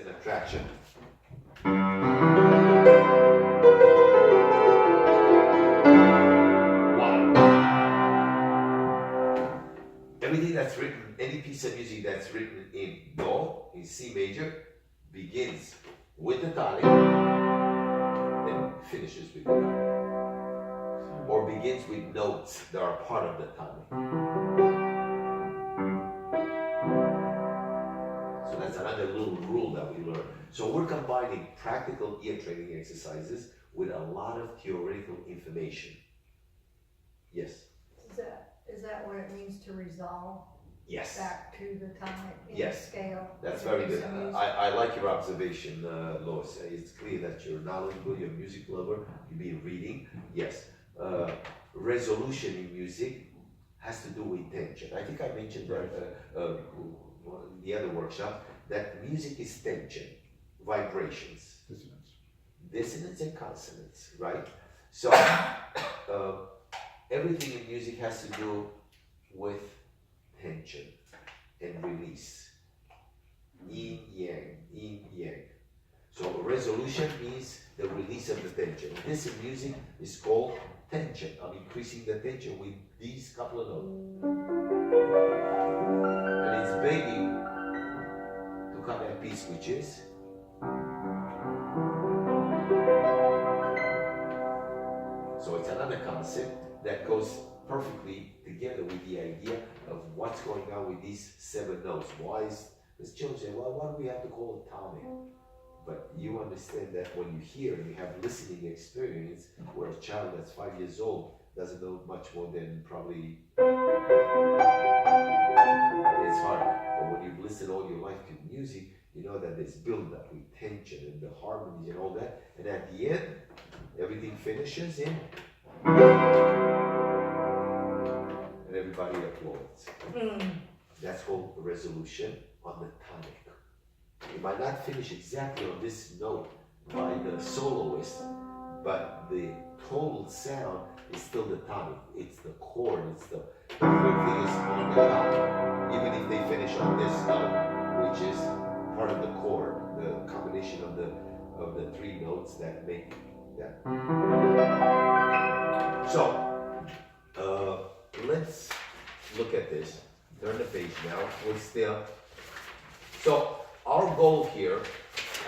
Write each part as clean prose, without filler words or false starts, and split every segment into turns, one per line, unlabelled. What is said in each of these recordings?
an attraction. Everything that's written, any piece of music that's written in Do, in C major, begins with the tonic and finishes with the tonic. Or begins with notes that are part of the tonic. So that's another little rule that we learn. So we're combining practical ear training exercises with a lot of theoretical information. Yes?
Is that what it means to resolve?
Yes.
Back to the tonic in
Yes.
scale?
That's very good. I like your observation, Lois. It's clear that you're knowledgeable, you're a music lover, you've been reading. Yes. Resolution in music has to do with tension. I think I mentioned that in the other workshop, that music is tension, vibrations, dissonance and consonance, right? So everything in music has to do with tension and release. Yin yang. So resolution means the release of the tension. This in music is called tension. I'm increasing the tension with these couple of notes. And it's begging to come at peace, which is so it's another concept that goes perfectly together with the idea of what's going on with these 7 notes. Why is this children say, well, why do we have to call it tonic? But you understand that when you hear and you have listening experience, where a child that's 5 years old doesn't know much more than probably it's hard. But when you've listened all your life to music, you know that there's build-up with tension and the harmonies and all that. And at the end, everything finishes in and everybody applauds. That's called resolution on the tonic. It might not finish exactly on this note by the soloist, but the total sound is still the tonic. It's the chord, it's the good thing is on the tonic. Even if they finish on this note, which is part of the chord, the combination of the 3 notes that make that. So, let's look at this. Turn the page now. We're still. So, our goal here,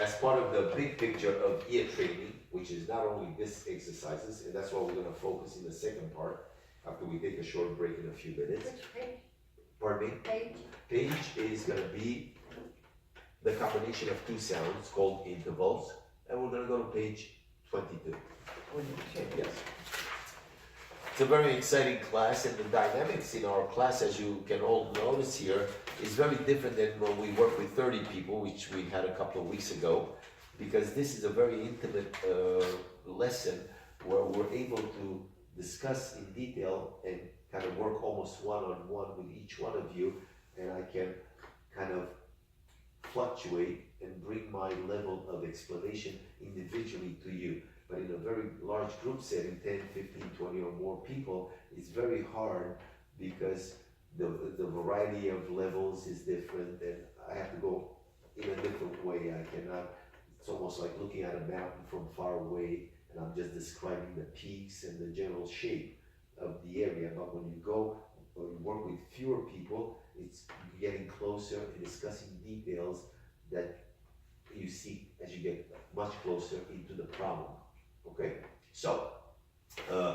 as part of the big picture of ear training, which is not only this exercises, and that's what we're going to focus in the second part, after we take a short break in a few minutes.
Which page?
Pardon me?
Page?
Page is going to be the combination of 2 sounds called intervals, and we're going to go to page 22. Yes. It's a very exciting class, and the dynamics in our class, as you can all notice here, is very different than when we work with 30 people, which we had a couple of weeks ago, because this is a very intimate lesson where we're able to discuss in detail and kind of work almost one-on-one with each one of you, and I can kind of fluctuate and bring my level of explanation individually to you. But in a very large group setting, 10, 15, 20 or more people, it's very hard because the variety of levels is different, and I have to go in a different way. I cannot, it's almost like looking at a mountain from far away, and I'm just describing the peaks and the general shape of the area. But when you go, or you work with fewer people, it's getting closer and discussing details that you see as you get much closer into the problem. Okay, so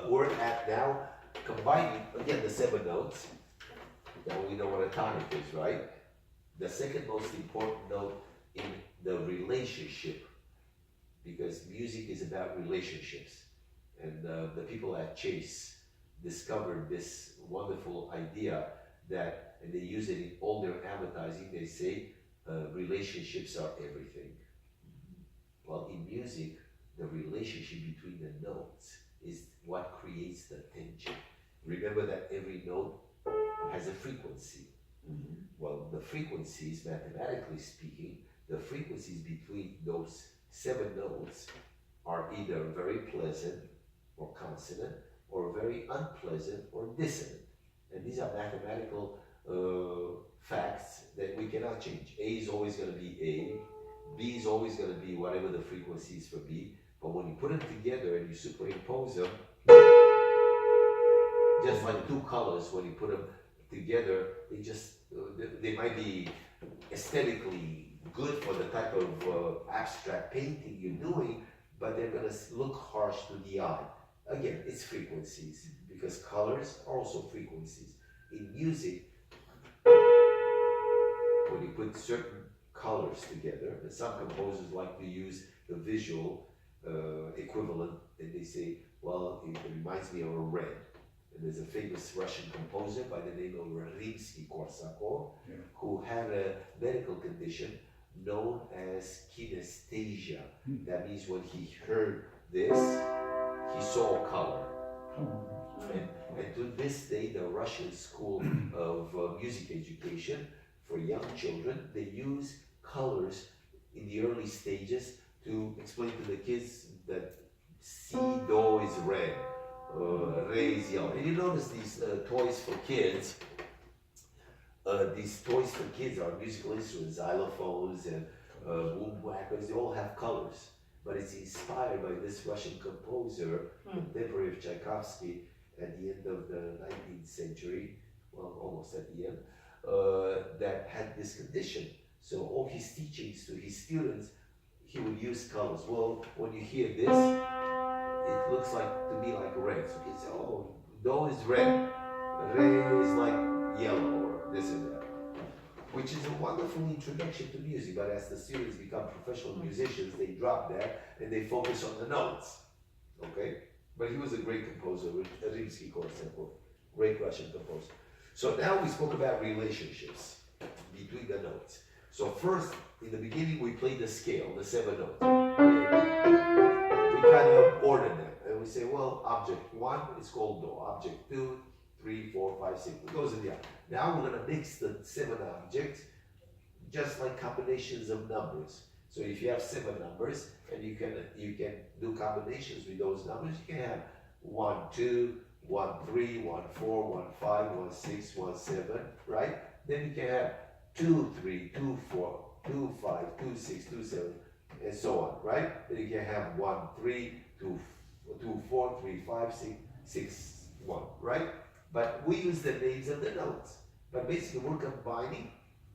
we're at now combining again the 7 notes. Now we know what a tonic is, right? The second most important note in the relationship, because music is about relationships, and the people at Chase discovered this wonderful idea that, and they use it in all their advertising. They say relationships are everything. Well, in music, the relationship between the notes is what creates the tension. Remember that every note has a frequency. Well, the frequencies, mathematically speaking, the frequencies between those 7 notes are either very pleasant or consonant, or very unpleasant or dissonant. And these are mathematical facts that we cannot change. A is always going to be A, B B is always gonna be whatever the frequency is for B, but when you put them together and you superimpose them, just like two colors, when you put them together, they might be aesthetically good for the type of abstract painting you're doing, but they're gonna look harsh to the eye. Again, it's frequencies, because colors are also frequencies. In music, when you put certain colors together, and some composers like to use the visual equivalent, and they say, well, it reminds me of a red. And there's a famous Russian composer by the name of Rimsky-Korsakov, who had a medical condition known as kinesthesia. That means when he heard this, he saw color. And to this day, the Russian School of Music Education for young children, they use colors in the early stages to explain to the kids that C, Do is red, Re is yellow. And you notice these toys for kids, are musical instruments, xylophones and boom whackers, they all have colors. But it's inspired by this Russian composer, contemporary of Tchaikovsky, at the end of the 19th century, well, almost at the end, that had this condition. So all his teachings to his students, he would use colors. Well, when you hear this, it looks like to me like red. So he said, oh, Do is red, Re is like yellow, or this and that. Which is a wonderful introduction to music, but as the students become professional musicians, they drop that and they focus on the notes. Okay? But he was a great composer, Rimsky-Korsakov, great Russian composer. So now we spoke about relationships between the notes. So first, in the beginning, we played the scale, the 7 notes. We kind of order them, and we say, well, object 1 is called Do, object 2, 3, 4, 5, 6. It goes in the other. Now we're going to mix the 7 objects, just like combinations of numbers. So if you have 7 numbers, and you can do combinations with those numbers, you can have 1, 2, 1, 3, 1, 4, 1, 5, 1, 6, 1, 7, right? Then you can have 2, 3, 2, 4, 2, 5, 2, 6, 2, 7, and so on, right? Then you can have 1, 3, 2, 4, 3, 5, 6, 6, 1, right? But we use the names of the notes. But basically we're combining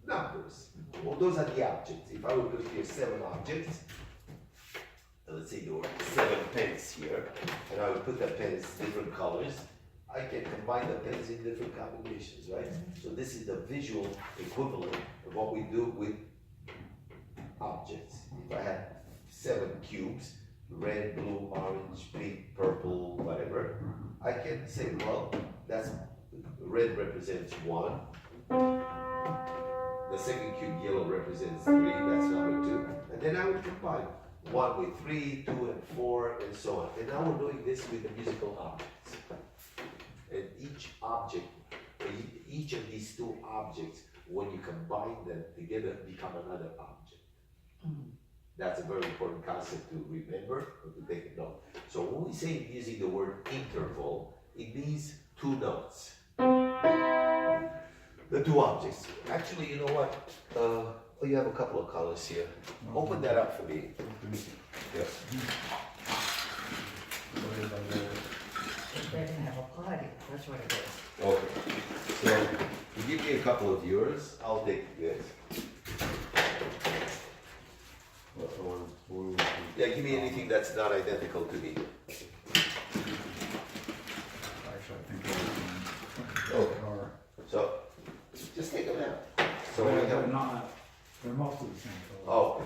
numbers. Well, those are the objects. If I were to put here 7 objects, let's say there were 7 pens here, and I would put the pens different colors, I can combine the pens in different combinations, right? So this is the visual equivalent of what we do with objects. If I had 7 cubes, red, blue, orange, pink, purple, whatever, I can say, well, that's red represents 1. The second cube, yellow, represents 3, that's number 2. And then I would combine 1 with 3, 2 and 4, and so on. And now we're doing this with the musical objects. And each of these 2 objects, when you combine them together, become another object. That's a very important concept to remember or to take a note. So when we say using the word interval, it means 2 notes. The 2 objects. Actually, you know what? Oh, you have a couple of colors here. Open that up for me. Yeah.
They're gonna have a party, that's what it is.
Okay. So, you give me a couple of yours, I'll take this. Yeah, give me anything that's not identical to me.
Actually, I think everything.
Okay. So, just take them out. So we
They're
have,
not, they're mostly the same color.
oh,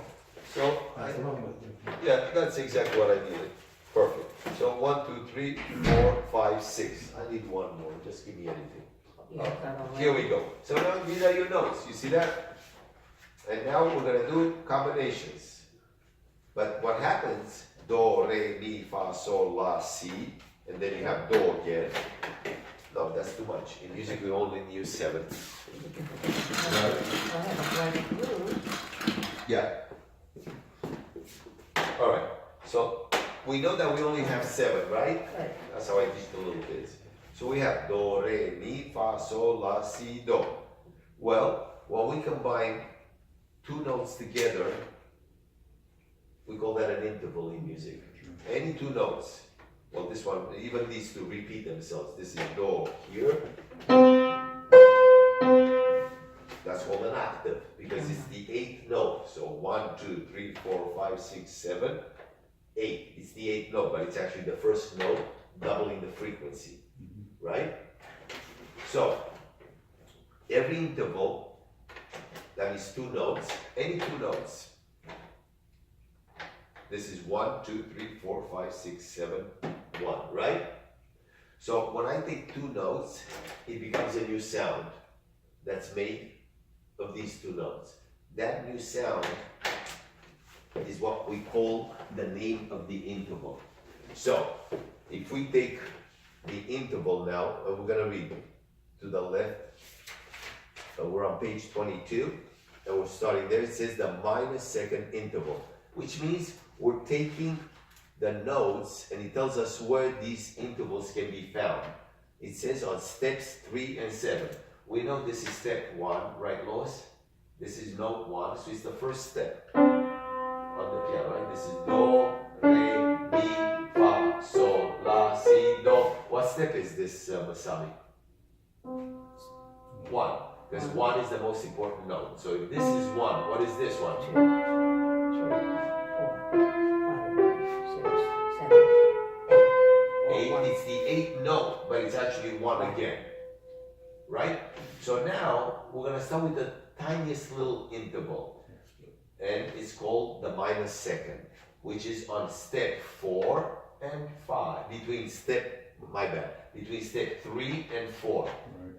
so,
That's a little bit different.
yeah, that's exactly what I needed. Perfect. So 1, 2, 3, 4, 5, 6. I need one more, just give me anything.
You have that already.
Here we go. So now these are your notes, you see that? And now we're gonna do combinations. But what happens, Do, Re, Mi, Fa, Sol, La, Si, and then you have Do again. No, that's too much. In music we only use 7.
I have a bright blue.
Yeah. Alright, so we know that we only have 7, right?
Right.
That's how I teach the little kids. So we have Do, Re, Mi, Fa, Sol, La, Si, Do. Well, when we combine 2 notes together, interval in music. Any two notes. Well, this one, even these two repeat themselves. This is do here. That's called an octave because it's the eighth note. So 1, 2, 3, 4, 5, 6, 7, 8. It's the eighth note, but it's actually the first note doubling the frequency, right? So every interval, that is two notes, any two notes. This is 1, 2, 3, 4, 5, 6, 7, 1, right? So when I take two notes, it becomes a new sound that's made of these two notes. That new sound is what we call the name of the interval. So if we take the interval now, and we're gonna read to the left, we're on page 22, and we're starting there. It says the minus second interval, which means we're taking the notes, and it tells us where these intervals can be found. It says on steps 3 and 7. We know this is step 1, right, Lois? This is note 1, so it's the first step on the piano, right? This is do, re, mi, fa, sol, la, si, do. What step is this, Masami? 1, because 1 is the most important note. So if this is 1, what is this one?
2, 3, 4, 5, 6, 7, 8.
8, it's the eighth note, but it's actually 1 again, right? So now we're gonna start with the tiniest little interval, and it's called the minus second, which is on step 4 and 5, between step 3 and 4.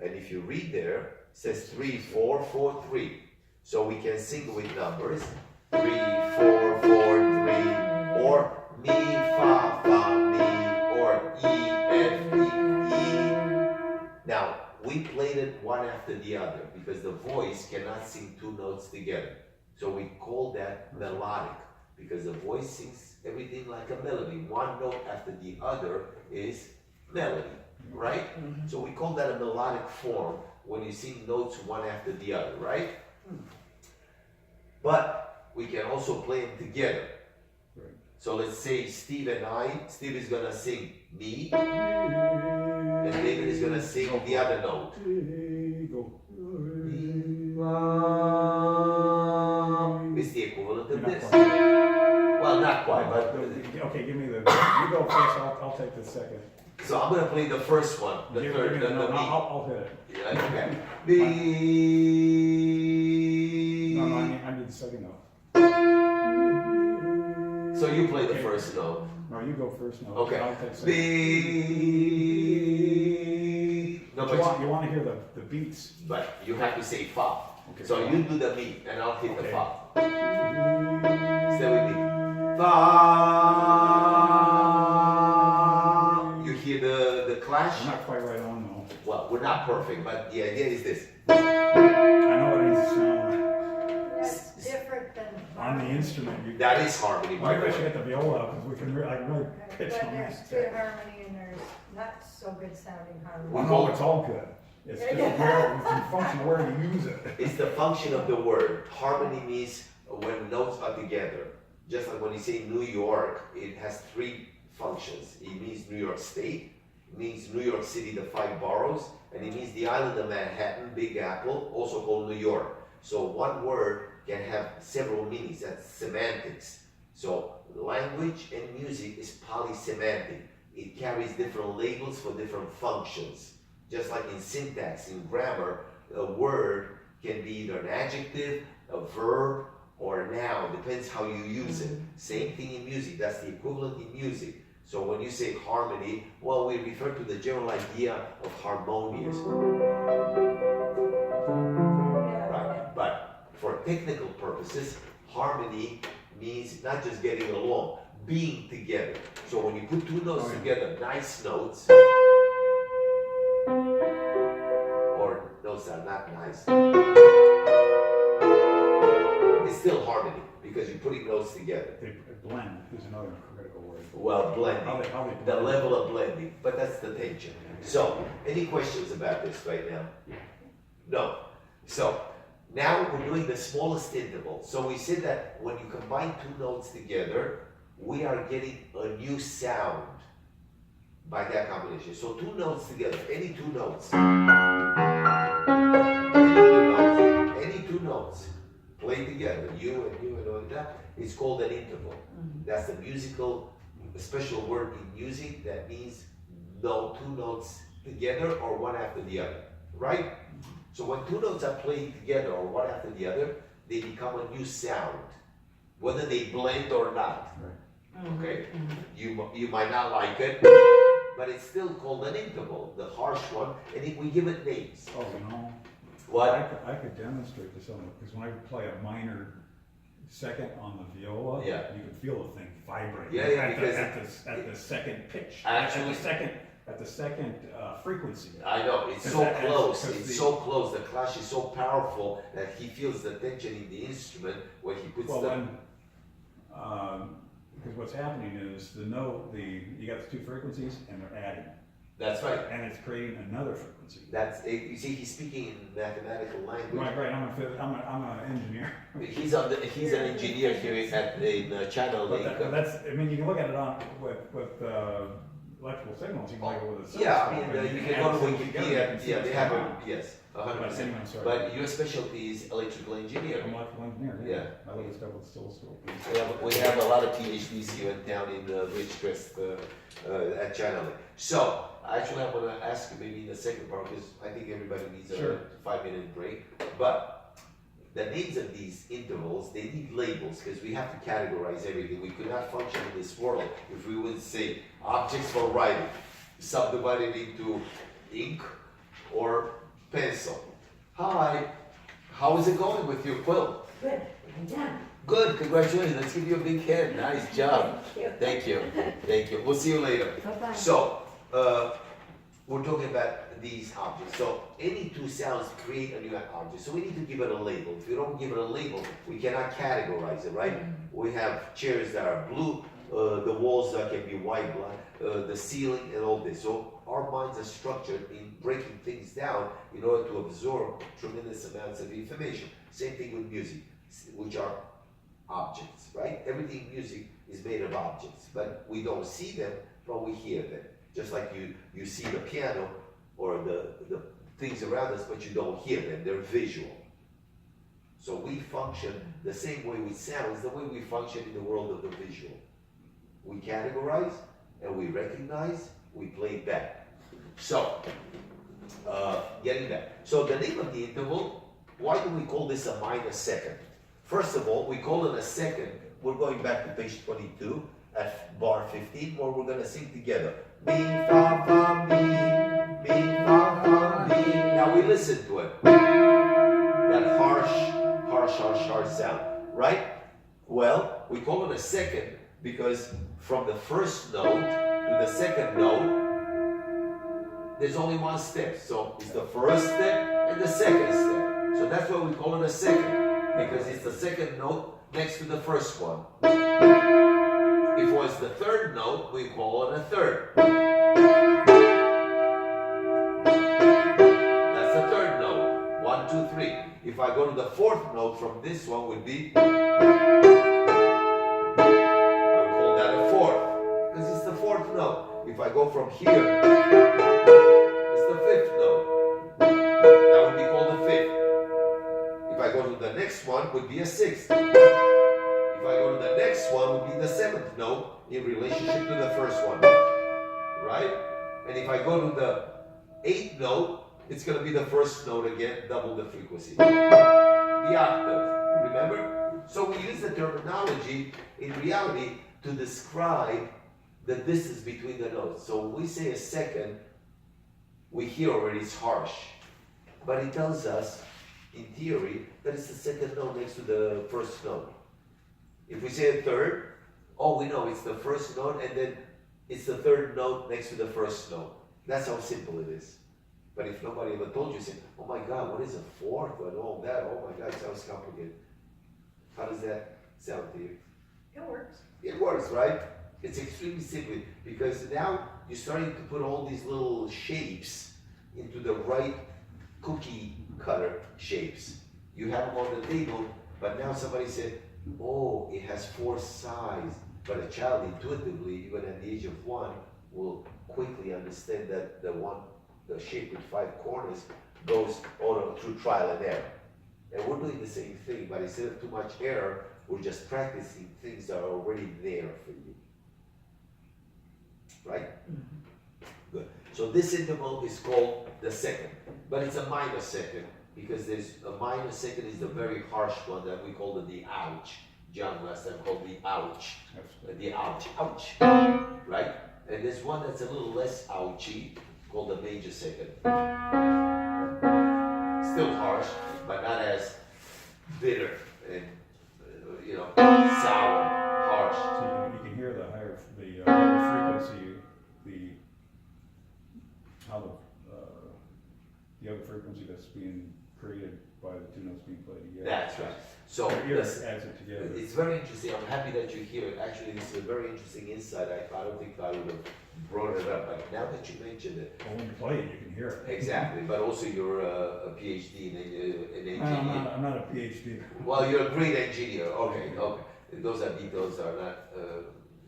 And if you read there, it says 3, 4, 4, 3. So we can sing with numbers 3, 4, 4, 3, or mi, fa, fa, mi, or e, f, e, e. Now, we played it one after the other because the voice cannot sing two notes together. So we call that melodic because the voice sings everything like a melody. One note after the other is melody, right? So we call that a melodic form when you sing notes one after the other, right? But we can also play them together. So let's say Steve and I, Steve is gonna sing me, and David is gonna sing the other note. It's the equivalent of this. Well, not quite, but...
Okay, give me the, you go first, I'll take the second.
So I'm gonna play the first one, the third, the me.
I'll hit it.
Yeah, okay.
No, I need the second note.
So you play the first note.
No, you go first note.
Okay.
I'll take second.
No,
You want to hear the beats.
but you have to say fa.
Okay.
So you do the mi, and I'll hit the
Okay.
fa. Stay with me. Fa. You hear the clash?
I'm not quite right on though.
Well, we're not perfect, but the idea is this.
I know what it needs to sound like.
That's different than.
On the instrument.
That is harmony, by
Maybe
the
I should
way.
get the viola because we can I can really pitch
But
on
there's
that.
good harmony and there's not so good sounding harmony.
Well, no, it's all good. It's just where it's a function of where you use it.
It's the function of the word. Harmony means when notes are together. Just like when you say New York, it has three functions. It means New York State, it means New York City, the 5 boroughs, and it means the island of Manhattan, Big Apple, also called New York. So one word can have several meanings. That's semantics. So language and music is polysemantic. It carries different labels for different functions. Just like in syntax, in grammar, a word can be either an adjective, a verb, or a noun. Depends how you use it. Same thing in music. That's the equivalent in music. So when you say harmony, well, we refer to the general idea of harmonious. Right. But for technical purposes, harmony means not just getting along, being together. So when you put two notes together, nice notes, or notes that are not nice, it's still harmony because you're putting notes together.
They blend is another critical word.
Well, blending,
How they
the
blend.
level of blending, but that's the tension. So, any questions about this right now? No. So, now we're doing the smallest interval. So we said that when you combine two notes together, we are getting a new sound by that combination. So two notes together, any two notes, any two notes played together, you and all that, is called an interval. That's the musical, a special word in music that means two notes together or one after the other, right? So when two notes are played together or one after the other, they become a new sound, whether they blend or not. Okay, you might not like it, but it's still called an interval, the harsh one, and we give it names.
Oh, you know,
What?
I could demonstrate this on, because when I play a minor second on the viola,
Yeah.
you can feel the thing vibrate.
Yeah, because
at the second pitch,
Actually-
at the second frequency.
I know, it's so close, it's so close, the clash is so powerful that he feels the tension in the instrument when he puts
Because what's happening is you got the two frequencies and they're adding,
That's right.
and it's creating another frequency.
You see, he's speaking in mathematical language.
Right. I'm an engineer.
He's an engineer here in Channel Lake.
But that's, I mean, you can look at it on with electrical signals. You can look at it with a
Yeah, I
oscilloscope,
mean,
and
you
can
can
add
go to
things together
Wikipedia,
and see
yeah,
what's
they have
going
a,
on.
yes,
But
100%.
anyway, I'm sorry.
But your specialty is electrical engineering.
I'm an electrical engineer.
Yeah.
I look at stuff with oscilloscope.
We have a lot of PhDs here down in Ridgecrest at Channel Lake. So, actually, I want to ask you maybe in the second part, because I think everybody needs a
Sure.
5-minute break. But the names of these intervals, they need labels, because we have to categorize everything. We could not function in this world if we would say objects for writing, subdivided into ink or pencil. Hi, how is it going with your quilt?
Good, I'm done.
Good, congratulations. Let's give you a big hand. Nice job. Thank you. Thank you. We'll see you later.
Bye-bye.
So, we're talking about these objects. So, any two sounds create a new object. So, we need to give it a label. If we don't give it a label, we cannot categorize it, right? We have chairs that are blue, the walls that can be white, black, the ceiling, and all this. So, our minds are structured in breaking things down in order to absorb tremendous amounts of information. Same thing with music, which are objects, right? Everything in music is made of objects, but we don't see them, but we hear them. Just like you see the piano or the things around us, but you don't hear them, they're visual. So we function the same way with sounds, the way we function in the world of the visual. We categorize and we recognize, we play back. So, getting back. So the name of the interval, why do we call this a minor second? First of all, we call it a second. We're going back to page 22 at bar 15, where we're going to sing together. Mi, fa, fa, mi, fa, fa, mi. Now we listen to it. That harsh sound, right? Well, we call it a second because from the first note to the second note, there's only one step. So it's the first step and the second step. So that's why we call it a second, because it's the second note next to the first one. If it was the third note, we call it a third. That's the third note. 1, 2, 3. If I go to the fourth note from this one would be, I would call that a fourth, because it's the fourth note. If I go from here, it's the fifth note. That would be called a fifth. If I go to the next one, would be a sixth. If I go to the next one, would be the seventh note in relationship to the first one, right? And if I go to the eighth note, it's going to be the first note again, double the frequency. The octave, remember? So we use the terminology in reality to describe the distance between the notes. So when we say a second, we hear already it's harsh. But it tells us, in theory, that it's the second note next to the first note. If we say a third, oh, we know it's the first note and then it's the third note next to the first note. That's how simple it is. But if nobody ever told you, say, oh my God, what is a fourth and all that? Oh my God, it sounds complicated. How does that sound to you?
It works.
It works, right? It's extremely simple because now you're starting to put all these little shapes into the right cookie cutter shapes. You have them on the table, but now somebody said, oh, it has 4 sides. But a child intuitively, even at the age of 1, will quickly understand that the shape with 5 corners goes through trial and error. And we're doing the same thing, but instead of too much error, we're just practicing things that are already there for you. Right? Good. So this interval is called the second, but it's a minor second, because there's a minor second is the very harsh one that we call the ouch. John last time called the ouch. The ouch, ouch, right? And there's one that's a little less ouchy, called the major second. Still harsh, but not as bitter and sour, harsh.
So you can hear the higher, the lower frequency, how the other frequency that's being created by the 2 notes being played together.
That's right. So
Your ear adds it together.
it's very interesting. I'm happy that you hear it. Actually, this is a very interesting insight. I don't think I would have brought it up, but now that you mentioned it,
Well, when you play it, you can hear it.
exactly. But also, you're a PhD in engineering.
I'm not a PhD.
Well, you're a great engineer. Okay. Those are details that are not.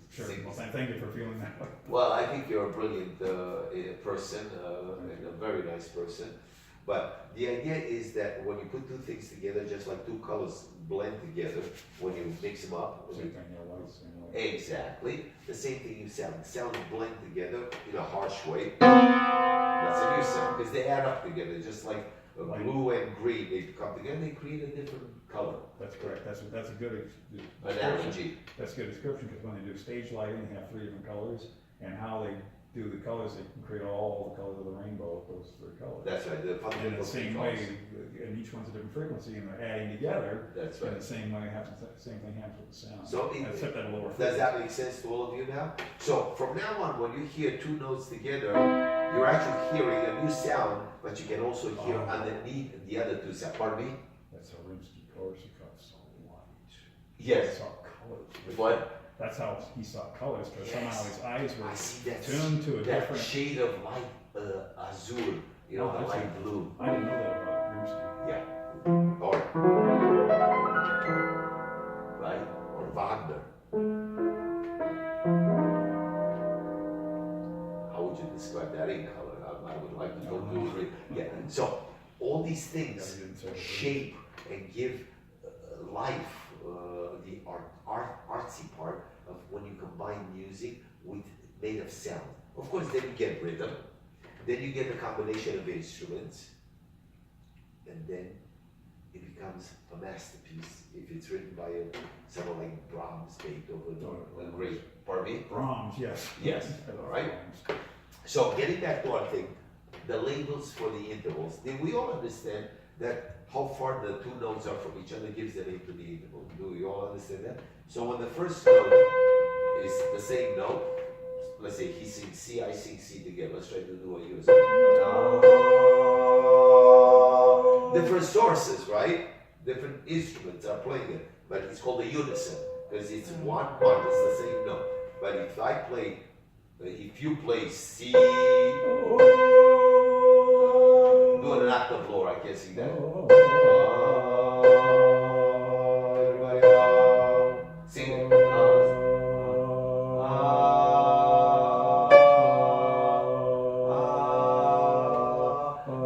Sure,
things.
well, thank you for feeling that way.
Well, I think you're a brilliant person and a very nice person. But the idea is that when you put 2 things together, just like 2 colors blend together, when you mix them up.
Same thing, lights, same light.
Exactly. The same thing in sound. Sounds blend together in a harsh way. That's a new sound, because they add up together, just like blue and green. They come together, they create a different color.
That's correct, that's a good
Analogy.
That's a good description, because when they do stage lighting, they have 3 different colors, and how they do the colors, they can create all the colors of the rainbow with those 3 colors.
That's right. The
And in
fundamental
the same
colors.
way, and each one's a different frequency, and they're adding together,
That's
in
right.
the same way, same thing happens with the sound.
So
Except at a lower frequency.
does that make sense to all of you now? So from now on, when you hear 2 notes together, you're actually hearing a new sound, but you can also hear underneath the other 2 sounds. Pardon me?
That's how Rimsky-Korsakov saw light.
Yes.
He saw colors.
What?
That's how he saw colors, because
Yes.
somehow his eyes
I
were
see that,
tuned to a
that
different.
shade of light azure, the
that's
light blue.
I didn't know that about Rimsky.
Yeah. Or, right? Or Wagner. How would you describe that in color? I would like to go to it. Yeah. So all these
Yeah,
things
he didn't say that.
shape and give life, the artsy part of when you combine music with made of sound. Of course, then you get rhythm, then you get a combination of instruments, and then it becomes a masterpiece if it's written by someone like Brahms, Beethoven, or a great. Pardon me?
Brahms, yes.
Yes.
I love
All right.
Brahms.
So getting back to our thing, the labels for the intervals. Did we all understand that how far the 2 notes are from each other gives the name to the interval? Do you all understand that? So when the first note is the same note, let's say he sings C, I sing C together. Let's try to do a unison. Different sources, right? Different instruments are playing it, but it's called a unison because it's one part. It's the same note. But if you play C, do an octave lower. I can't sing that. Everybody, sing it.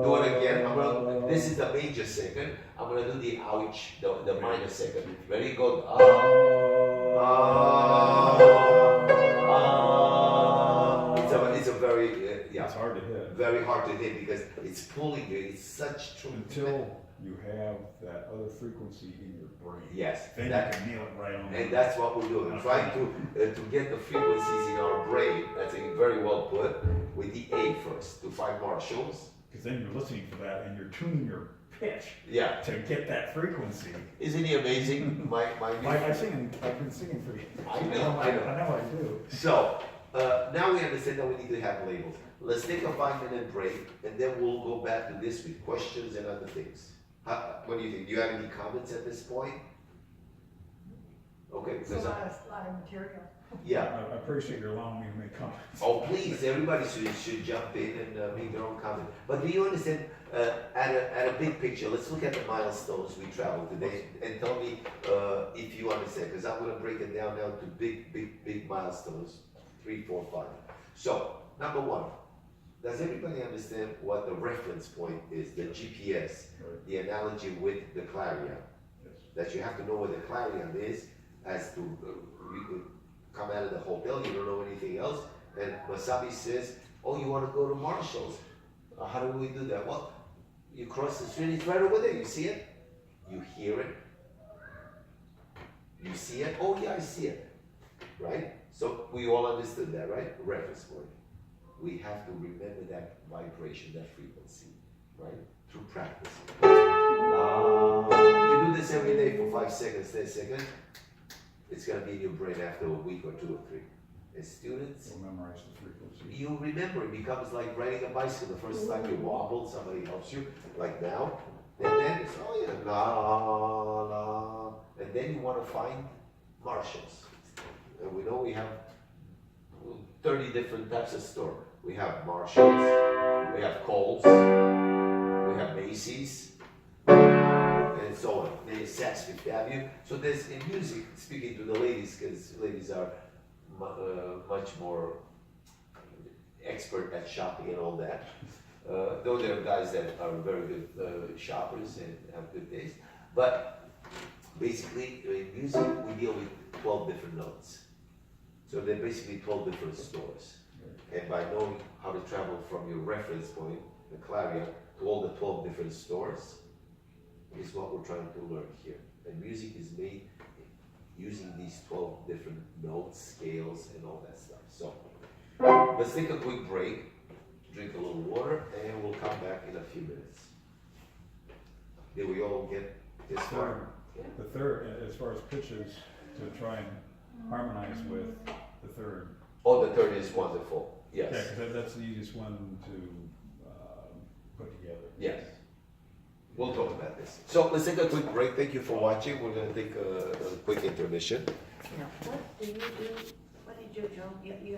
Do it again. This is the major second. I'm gonna do the ouch, the minor second. Ready? Go. It's a very
It's hard to hit.
very hard to hit because it's pulling you. It's such
Until you have that other frequency in your brain.
yes.
Then
That-
you can nail it right on.
And that's what we're doing. We're trying to get the frequencies in our brain. That's very well put. With the A first to find Marshalls.
Because then you're listening for that and you're tuning your pitch
Yeah.
to get that frequency.
Isn't he amazing? My
I've been singing for you.
I know.
I know I do.
So now we understand that we need to have labels. Let's take a 5-minute break, and then we'll go back to this with questions and other things. What do you think? Do you have any comments at this point? Okay,
It's a
because
lot of material.
yeah.
I appreciate your allowing me to make comments.
Oh, please, everybody should jump in and make their own comment. But do you understand At a big picture, let's look at the milestones we traveled today and tell me if you understand, because I'm going to break it down now to big milestones, 3, 4, 5. So, number 1, does everybody understand what the reference point is, the GPS, the analogy with the clarion?
Yes.
That you have to know what the clarion is, as to you could come out of the hotel, you don't know anything else, and Wasabi says, oh, you want to go to Marshall's? How do we do that? Well, you cross the street, it's right over there. You see it? You hear it? You see it? Oh yeah, I see it. Right? So we all understood that, right? Reference point. We have to remember that vibration, that frequency, right? Through practice. You do this every day for 5 seconds, 10 seconds. It's gonna be in your brain after a week or 2 or 3. And students,
You'll memorize the frequency.
you remember, it becomes like riding a bicycle. The first time you wobble, somebody helps you, like now. And then it's, oh yeah, la, la. And then you want to find Marshalls. And we know we have 30 different types of store. We have Marshalls, we have Kohl's, we have Macy's, and so on. There's Saks Fifth Avenue. So there's, in music, speaking to the ladies, because ladies are much more expert at shopping and all that. Though there are guys that are very good shoppers and have good taste. But basically, in music, we deal with 12 different notes. So they're basically 12 different stores. And by knowing how to travel from your reference point, the clarion, to all the 12 different stores, is what we're trying to learn here. And music is made using these 12 different notes, scales, and all that stuff. So, let's take a quick break, drink a little water, and we'll come back in a few minutes. Did we all get this far?
The third, as far as pitches, to try and harmonize with the third.
Oh, the third is wonderful.
Yeah,
Yes.
because that's the easiest one to put together.
Yes. We'll talk about this. So let's take a quick break. Thank you for watching. We're going to take a quick intermission.
What do you do? What did you do? You